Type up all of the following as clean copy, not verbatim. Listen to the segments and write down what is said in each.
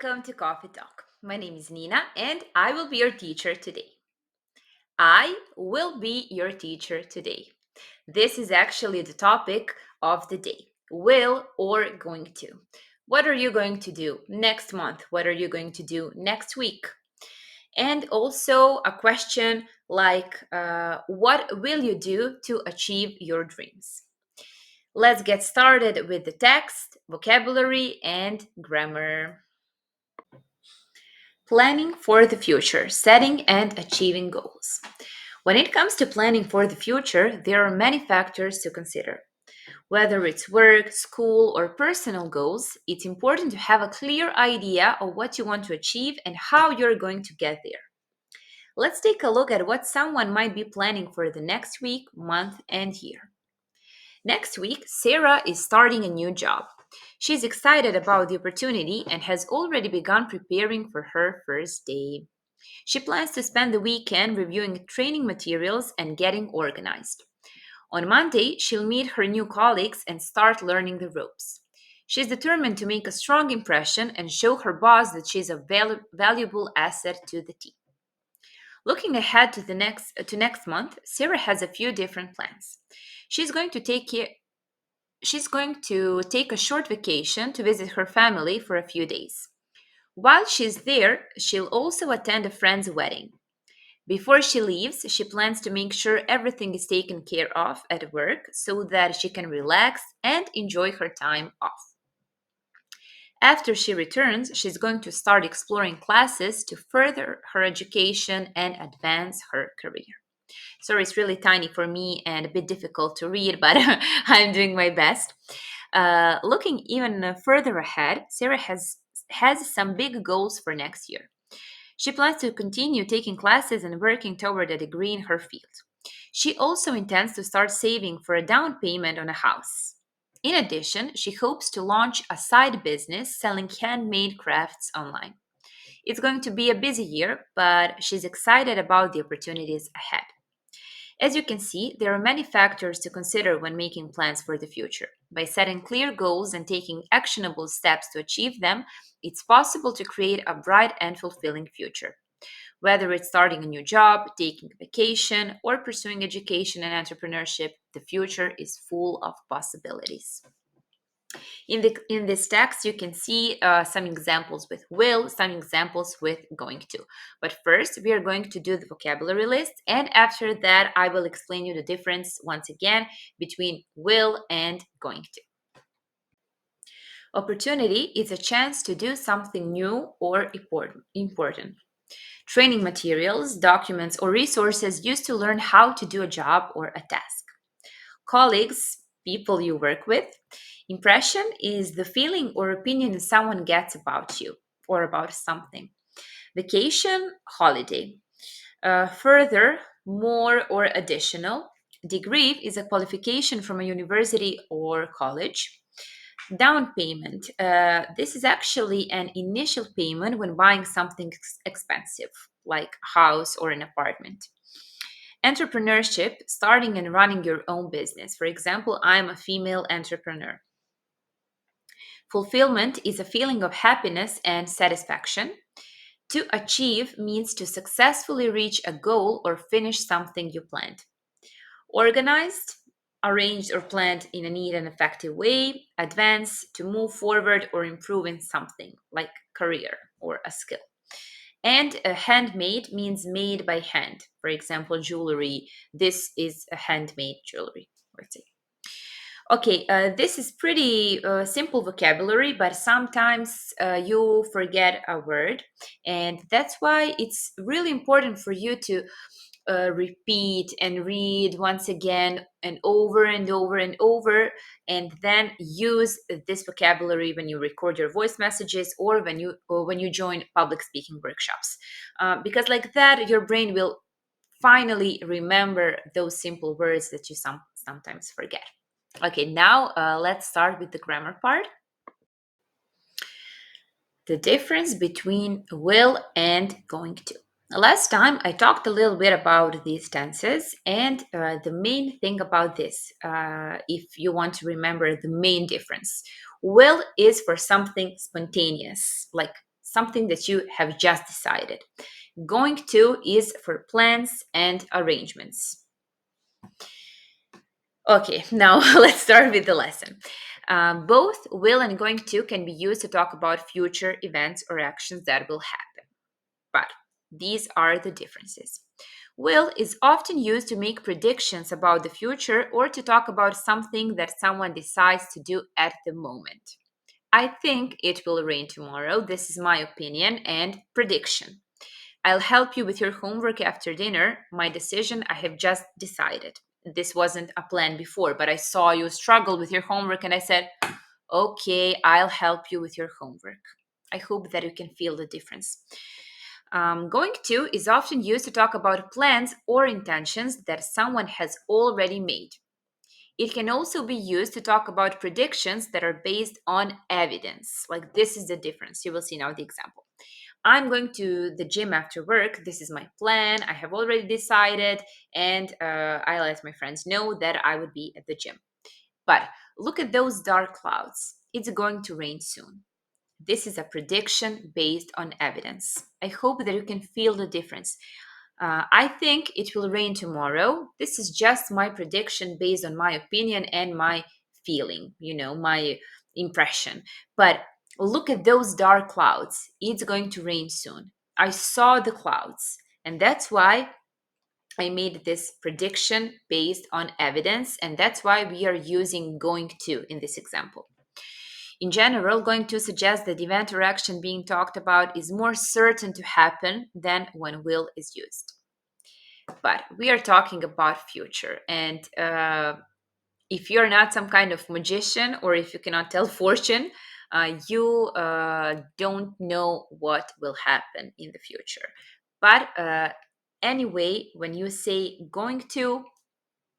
welcome to Coffee Talk. My name is Nina and I will be your teacher today. I will be your teacher today. This is actually the topic of the day, will or going to. What are you going to do next month? What are you going to do next week? And also a question like, what will you do to achieve your dreams? Let's get started with the text, vocabulary, and grammar. Planning for the future, setting and achieving goals. When it comes to planning for the future, there are many factors to consider. Whether it's work, school, or personal goals, it's important to have a clear idea of what you want to achieve and how you're going to get there. Let's take a look at what someone might be planning for the next week, month, and year. Next week, Sarah is starting a new job. She's excited about the opportunity and has already begun preparing for her first day. She plans to spend the weekend reviewing training materials and getting organized. On Monday, she'll meet her new colleagues and start learning the ropes. She's determined to make a strong impression and show her boss that she's a valuable asset to the team. Looking ahead to next month, Sarah has a few different plans. She's going to take care, she's going to take a short vacation to visit her family for a few days. While she's there, she'll also attend a friend's wedding. Before she leaves, she plans to make sure everything is taken care of at work so that she can relax and enjoy her time off. After she returns, she's going to start exploring classes to further her education and advance her career. Sorry, it's really tiny for me and a bit difficult to read, but I'm doing my best. Looking even further ahead, Sarah has some big goals for next year. She plans to continue taking classes and working toward a degree in her field. She also intends to start saving for a down payment on a house. In addition, she hopes to launch a side business selling handmade crafts online. It's going to be a busy year, but she's excited about the opportunities ahead. As you can see, there are many factors to consider when making plans for the future. By setting clear goals and taking actionable steps to achieve them, it's possible to create a bright and fulfilling future. Whether it's starting a new job, taking a vacation, or pursuing education and entrepreneurship, the future is full of possibilities. In this text, you can see some examples with will, some examples with going to. But first, we are going to do the vocabulary list, and after that, I will explain you the difference once again between will and going to. Opportunity is a chance to do something new or important. Training materials, documents, or resources used to learn how to do a job or a task. Colleagues, people you work with. Impression is the feeling or opinion someone gets about you or about something. Vacation, holiday. Further, more or additional. Degree is a qualification from a university or college. Down payment. This is actually an initial payment when buying something expensive, like a house or an apartment. Entrepreneurship, starting and running your own business. For example, I'm a female entrepreneur. Fulfillment is a feeling of happiness and satisfaction. To achieve means to successfully reach a goal or finish something you planned. Organized, arranged or planned in a neat and effective way. Advance, to move forward or improve in something like career or a skill. And a handmade means made by hand. For example, jewelry. This is a handmade jewelry. Let's say. Okay, this is pretty simple vocabulary, but sometimes you forget a word, and that's why it's really important for you to repeat and read once again and over and over and over, and then use this vocabulary when you record your voice messages or when you join public speaking workshops, because like that your brain will finally remember those simple words that you sometimes forget. Okay, now let's start with the grammar part. The difference between will and going to. Last time I talked a little bit about these tenses, and the main thing about this, if you want to remember the main difference, will is for something spontaneous, like something that you have just decided. Going to is for plans and arrangements. Okay, now let's start with the lesson. Both will and going to can be used to talk about future events or actions that will happen. But these are the differences. Will is often used to make predictions about the future or to talk about something that someone decides to do at the moment. I think it will rain tomorrow. This is my opinion and prediction. I'll help you with your homework after dinner. My decision, I have just decided. This wasn't a plan before, but I saw you struggle with your homework and I said, okay, I'll help you with your homework. I hope that you can feel the difference. Going to is often used to talk about plans or intentions that someone has already made. It can also be used to talk about predictions that are based on evidence. Like this is the difference. You will see now the example. I'm going to the gym after work. This is my plan. I have already decided, and I let my friends know that I would be at the gym. But look at those dark clouds. It's going to rain soon. This is a prediction based on evidence. I hope that you can feel the difference. I think it will rain tomorrow. This is just my prediction based on my opinion and my feeling, my impression. But look at those dark clouds. It's going to rain soon. I saw the clouds. And that's why I made this prediction based on evidence. And that's why we are using going to in this example. In general, going to suggest that the event or action being talked about is more certain to happen than when will is used. But we are talking about future, and if you're not some kind of magician or if you cannot tell fortune, you don't know what will happen in the future. But anyway, when you say going to,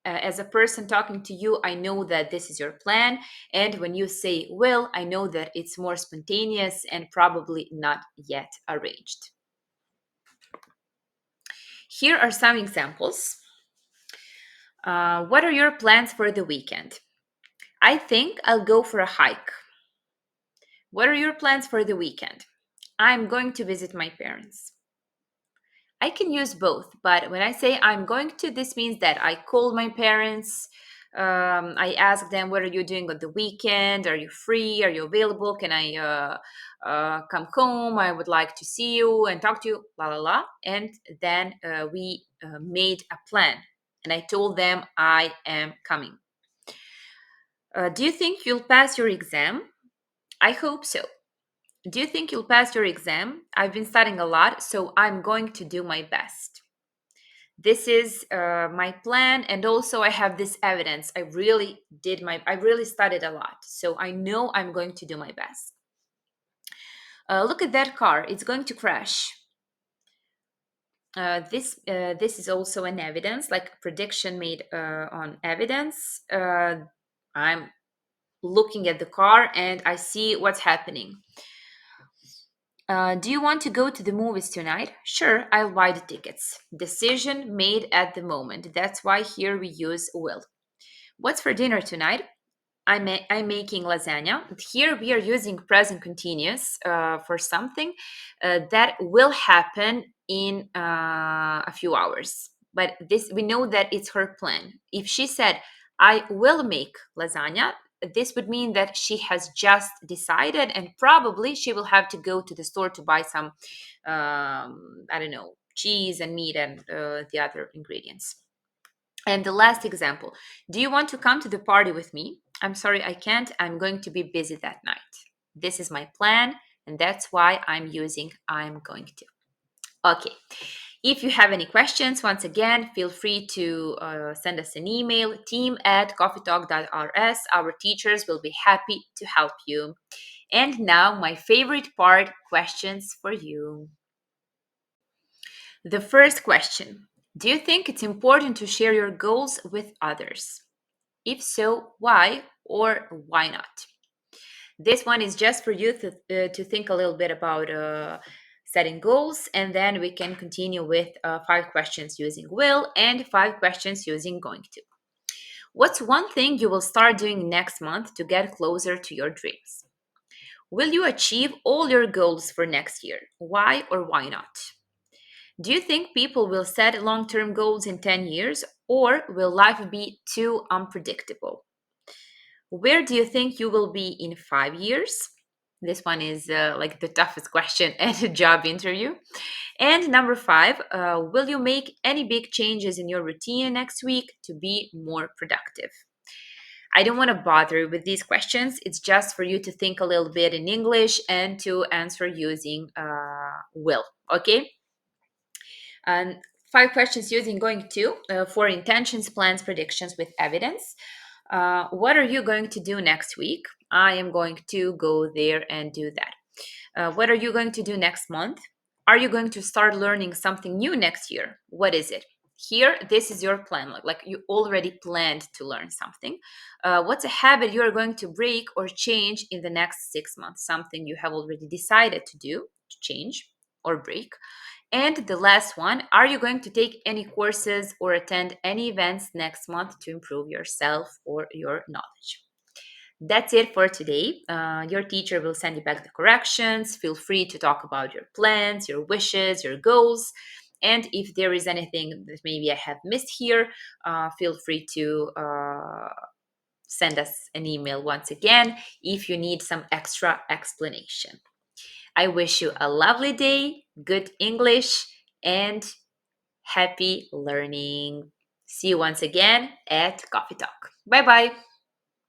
as a person talking to you, I know that this is your plan. And when you say will, I know that it's more spontaneous and probably not yet arranged. Here are some examples. What are your plans for the weekend? I think I'll go for a hike. What are your plans for the weekend? I'm going to visit my parents. I can use both, but when I say I'm going to, this means that I call my parents. I ask them, what are you doing on the weekend? Are you free? Are you available? Can I come home? I would like to see you and talk to you, la la la. And then we made a plan. And I told them I am coming. Do you think you'll pass your exam? I hope so. Do you think you'll pass your exam? I've been studying a lot, so I'm going to do my best. This is my plan, and also I have this evidence. I really studied a lot, so I know I'm going to do my best. Look at that car, it's going to crash. This is also an evidence, like prediction made on evidence. I'm looking at the car and I see what's happening. Do you want to go to the movies tonight? Sure, I'll buy the tickets. Decision made at the moment. That's why here we use will. What's for dinner tonight? I'm making lasagna. Here we are using present continuous for something that will happen in a few hours. But this we know that it's her plan. If she said, I will make lasagna, this would mean that she has just decided and probably she will have to go to the store to buy some, I don't know, cheese and meat and the other ingredients. And the last example, do you want to come to the party with me? I'm sorry, I can't. I'm going to be busy that night. This is my plan, and that's why I'm using I'm going to. Okay. If you have any questions, once again, feel free to send us an email, team@coffeetalk.rs. Our teachers will be happy to help you. And now, my favorite part, questions for you. The first question, do you think it's important to share your goals with others? If so, why or why not? This one is just for you to think a little bit about setting goals, and then we can continue with 5 questions using will and 5 questions using going to. What's one thing you will start doing next month to get closer to your dreams? Will you achieve all your goals for next year? Why or why not? Do you think people will set long term goals in 10 years, or will life be too unpredictable? Where do you think you will be in 5 years? This one is like the toughest question at a job interview. And number five, will you make any big changes in your routine next week to be more productive? I don't want to bother you with these questions. It's just for you to think a little bit in English and to answer using will. Okay? And five questions using going to for intentions, plans, predictions with evidence. What are you going to do next week? I am going to go there and do that. What are you going to do next month? Are you going to start learning something new next year? What is it? Here, this is your plan. Like you already planned to learn something. What's a habit you are going to break or change in the next 6 months? Something you have already decided to do, to change or break. And the last one, are you going to take any courses or attend any events next month to improve yourself or your knowledge? That's it for today. Your teacher will send you back the corrections. Feel free to talk about your plans, your wishes, your goals. And if there is anything that maybe I have missed here, feel free to send us an email once again if you need some extra explanation. I wish you a lovely day, good English, and happy learning. See you once again at Coffee Talk. Bye bye.